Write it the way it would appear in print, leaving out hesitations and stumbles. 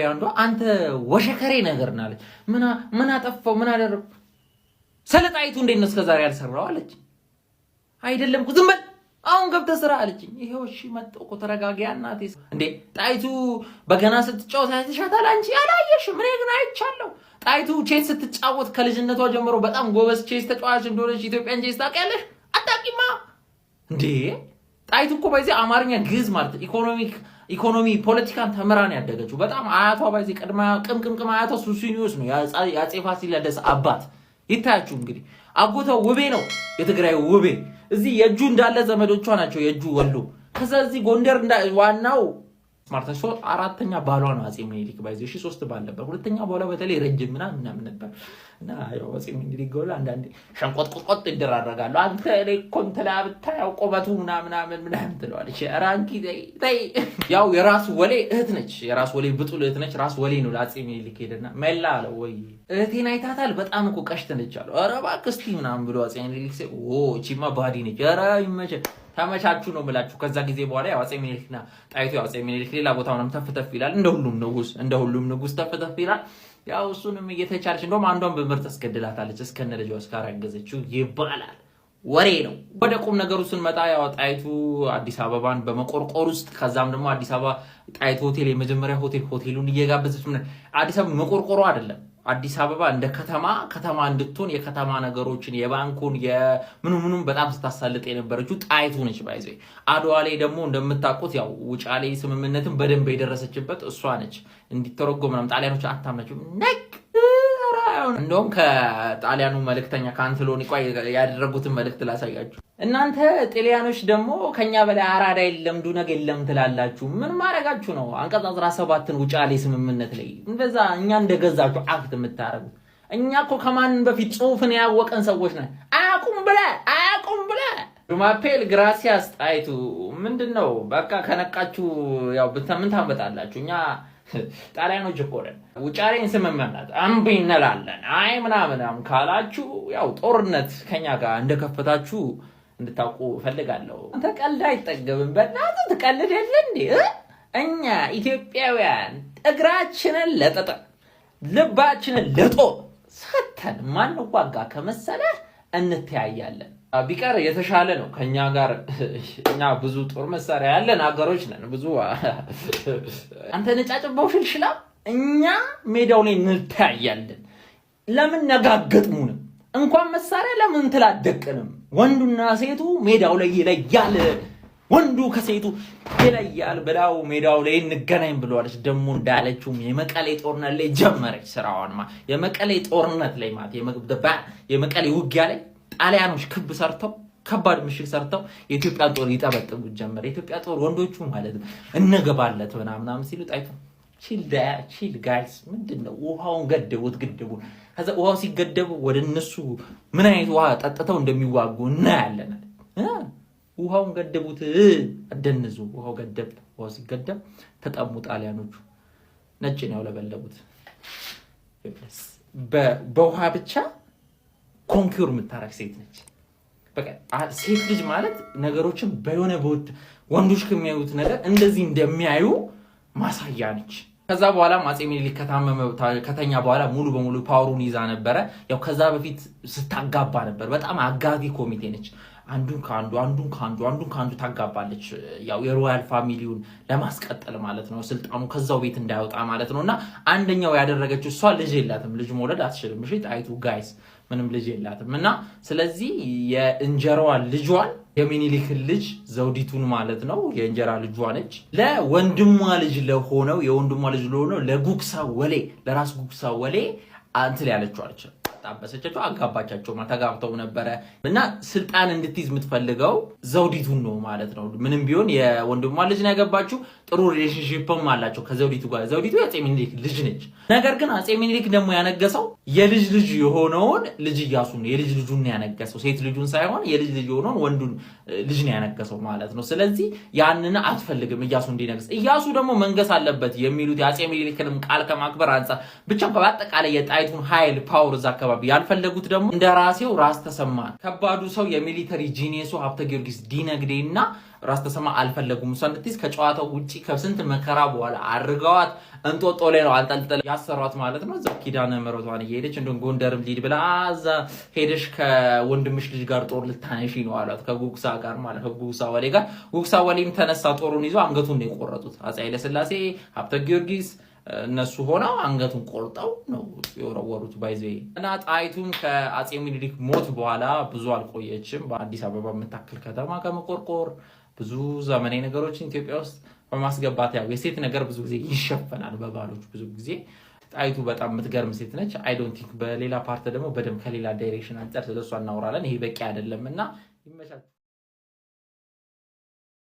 አንዷ አንተ ወሸከሬ ነገር ናለች ምን አጠፋው ምን አደረኩ ስለ ጣይቱ እንዴት ነው እስከዛሬ ያልሰራው አለች አይደለም ዝም በል አሁን ገብተህ ስራ አለችኝ ይሄው እሺ መጣሁ እኮ ተረጋጊያ እናቴ እንዴ ጣይቱ በገና ስትጫወት አይተሻታል አንቺ አላየሽም እኔ ግን አይቻለሁ ጣይቱ ቼስ ስትጫወት ከልጅነቷ ጀምሮ በጣም ጎበዝ ቼስ ተጫዋች እንደሆነች ኢትዮጵያን ቼስ ታውቂያለሽ አታውቂማ እንዴ ጣይቱ እኮ በዚህ አማርኛ ግዕዝ ማለት ኢኮኖሚ ፖለቲካን ተምራን ያደገችው በጣም አያቷ በዚህ ቀድማ ቅምቅም አያቷ ሱሲኒዮስ ነው ያጼ ፋሲለደስ አባት ይታያችሁ እንግዲህ አጎታው ውቤ ነው የትግራይ ውቤ እዚህ የጁ እንዳለ ዘመዶቿ ናቸው የጁ ወሎ ከዛ እዚህ ጎንደር ዋናው ማርታሶ አራተኛ ባሏ ነው አጼ ምኒልክ ባይዘሽ ሶስት ባል ነበር ሁለተኛ ባሏ በተለይ ረጅም ምናምን ነበር እና ያው አጼ ምኒልክ ጎላ አንዳንዴ ሸንቆጥቆጥ ይደራረጋሉ አንተ ለኮንትላ ብታው ቆበቱ ምናምን ትለዋለች አራንኪ ተይ ያው የራስ ወሌ እህት ነች የራስ ወሌ ብጡል እህት ነች ራስ ወሌ ነው ለአጼ ምኒልክ ሄደና መላ አለ ወይ እህቴን አይታታል በጣም እኮ ቀሽተነች አለ ኧረ እባክህ እስቲ ምናምን ብሎ አጼ ምኒልክ ቺማ ባዲ ነች ኧረ ይመቸ ተመቻቹ ነው ማለት ከዛ ጊዜ በኋላ ያው አጼ ምኒልክና ጣይቱ ያው አጼ ምኒልክ ሌላ ቦታው ነው ተፈተፍ ይላል እንደ ሁሉም ንጉስ ተፈተፍ ይላል ያው እሱንም እየተቻለች እንደውም አንዷን በምርጥ አስገድላታለች እስከነ ልጇ አስካራገዘችው ይባላል ወሬ ነው ወደ ቁም ነገሩ ስንመጣ ያው ጣይቱ አዲስ አበባን በመቆርቆር ውስጥ ከዛም ደግሞ አዲስ አበባ ጣይቱ ሆቴል የመጀመሪያ ሆቴሉን እየጋበዘች አዲስ አበባ መቆርቆሩ አይደለም አዲስ አበባ እንደ ከተማ እንድትሆን የከተማ ነገሮችን የባንኩን የምኑም በጣም ስታሳልጥ የነበረችው ጣይቱ ነች ባይዘ አድዋ ላይ ደግሞ እንደምታውቁት ያው ውጫሌ ስምምነትን በደንብ የደረሰችበት እሷ ነች እንዲተረጎም ጣሊያኖች አታምናቸው ነክ እንደውም ከጣሊያኑ መልእክተኛ ካንትሎኒ ያደረጉትን መልእክት ላሳያችሁ እናንተ ጣሊያኖች ደግሞ ከኛ በላይ አራዳ የለም ዱነግ የለም ትላላችሁ ምን ማረጋችሁ ነው አንቀጽ 17ን ውጫሌ ስምምነት ላይ እንደዛ እኛ እንደገዛችሁ አክት የምታረጉ እኛ እኮ ከማን በፊት ጽሁፍን ያወቀን ሰዎች ነን አያቁም ብለ ዱማፔል ግራሲያስ ጣይቱ ምንድነው በቃ ከነቃችሁ ያው ምን ታመጣላችሁ እኛ ጣሊያኖች እኮ ነን ውጫሌን ስምምነት አምቢ እንላለን አይ ምናምን ካላችሁ ያው ጦርነት ከኛ ጋር እንደከፈታችሁ እንድታውቁ ፈልጋለሁ አንተ ቀልድ አይጠገብም በእናትህ ትቀልድ የለ እንዴ እኛ ኢትዮጵያውያን እግራችንን ለጠጠ ልባችንን ለጦር ሰተን ማን ዋጋ ከመሰለ እንተያያለን ቢቀር የተሻለ ነው ከኛ ጋር እኛ ብዙ ጦር መሳሪያ ያለን አገሮች ነን ብዙ አንተ ነጫጭባው ሽልሽላ እኛ ሜዳው ላይ እንተያያለን ለምን ነጋገጥሙን እንኳን መሳሪያ ለምን ትላደቅንም ወንዱና ሴቱ ሜዳው ላይ ይለያል ወንዱ ከሴቱ ይለያል ብላው ሜዳው ላይ እንገናኝ ብለዋለች ደሞ እንዳለችው የመቀሌ ጦርነት ላይ ጀመረች ስራዋንማ የመቀሌ ጦርነት ላይ ማለት የመቀሌ ውጊያ ላይ ጣሊያኖች ክብ ሰርተው ከባድ ምሽግ ሰርተው የኢትዮጵያ ጦር ይጠበጥቡ ጀመረ የኢትዮጵያ ጦር ወንዶቹ ማለት እንገባለት ምናምን ሲሉ ጣይቱ ቺል ጋይስ ምንድነው ውሃውን ገደቡት ግድቡን ከዛ ውሃው ሲገደቡ ወደ እነሱ ምን አይነት ውሃ ጠጥተው እንደሚዋጉ እናያለን ውሃውን ገደቡት አደንዙ ውሃው ሲገደብ ተጠሙ ጣሊያኖቹ ነጭ ነው ለበለቡት በውሃ ብቻ ኮንኩር የምታረግ ሴት ነች በቃ ሴት ልጅ ማለት ነገሮችን በየሆነ ወንዶች ከሚያዩት ነገር እንደዚህ እንደሚያዩ ማሳያ ነች ከዛ በኋላ አጼ ምኒልክ ከተኛ በኋላ ሙሉ በሙሉ ፓወሩን ይዛ ነበር ያው ከዛ በፊት ስታጋባ ነበር በጣም አጋቢ ኮሚቴ ነች አንዱን ካንዱ ታጋባለች ያው የሮያል ፋሚሊውን ለማስቀጠል ማለት ነው ስልጣኑ ከዛው ቤት እንዳይወጣ ማለት ነውና አንደኛው ያደረገችው እሷ ልጅ የላትም ልጅ መውለድ አትችልም እሺ ጣይቱ ጋይስ ምንም ልጅ የላትምና ስለዚህ የእንጀራዋ ልጇን የሚኒሊክ ልጅ ዘውዲቱን ማለት ነው የእንጀራ ልጇ ነች ለወንድሟ ልጅ ለሆነው ለጉግሳ ወሌ ለራስ ጉግሳ ወሌ አንተል ያለችው አለች ታበሰጨቸው አጋባቻቸው ተጋብተው ነበር እና ስልጣን እንድትይዝ የምትፈልገው ዘውዲቱን ነው ማለት ነው ምንም ቢሆን የወንድሟ ልጅ ነው ያገባችው ጥሩ ሪሌሽንሺፕም አላቸው ከዘውዲቱ ጋር ዘውዲቱ የአጼ ምኒልክ ልጅ ነች ነገር ግን አጼ ምኒልክ ደግሞ ያነገሰው የልጅ ልጅ የሆነውን ልጅ ኢያሱ ነው የልጅ ልጁን ነው ያነገሰው ሴት ልጁን ሳይሆን የልጅ ልጅ የሆነውን ወንዱን ልጅ ነው ያነገሰው ማለት ነው ስለዚህ ያንን አትፈልግም ኢያሱ እንዲነግስ ኢያሱ ደግሞ መንገስ አለበት የሚሉት የአጼ ምኒልክንም ቃል ከማክበር አንፃር ብቻ በአጠቃላይ የጣይቱን ኃይል ፓወር እዛ አካባቢ አካባቢ ያልፈለጉት ደግሞ እንደራሴው ራስ ተሰማ ከባዱ ሰው የሚሊተሪ ጂኒየሱ ሀብተ ጊዮርጊስ ዲነግዴና ራስ ተሰማ አልፈለጉም። እሷ እንድትይዝ ከጨዋታው ውጪ ከስንት መከራ በኋላ አድርገዋት እንጦጦ ላይ ነው አንጠልጥለ ያሰሯት ማለት ነው። እዛ ኪዳነ ምሕረቷን እየሄደች እንደው ጎንደርም ሊድ ብላ እዛ ሄደሽ ከወንድምሽ ልጅ ጋር ጦር ልታነሺ ነው አሏት። ከጉግሳ ጋር ማለት ከጉግሳ ወሌ ጋር። ጉግሳ ወሌም ተነሳ ጦሩን ይዞ አንገቱን ነው የቆረጡት። አፄ ኃይለ ሥላሴ ሀብተ ጊዮርጊስ እነሱ ሆነው አንገቱን ቆርጠው ነው የወረወሩት። ባይዘ እና ጣይቱም ከአፄ ሚኒሊክ ሞት በኋላ ብዙ አልቆየችም። በአዲስ አበባ የምታክል ከተማ ከመቆርቆር ብዙ ዘመናዊ ነገሮችን ኢትዮጵያ ውስጥ በማስገባት ያው የሴት ነገር ብዙ ጊዜ ይሸፈናል በባሎች ብዙ ጊዜ። ጣይቱ በጣም የምትገርም ሴት ነች። አይ ዶንት ቲንክ በሌላ ፓርት ደግሞ በደንብ ከሌላ ዳይሬክሽን አንጻር ስለሷ እናወራለን። ይሄ በቂ አይደለም እና ይመቻል።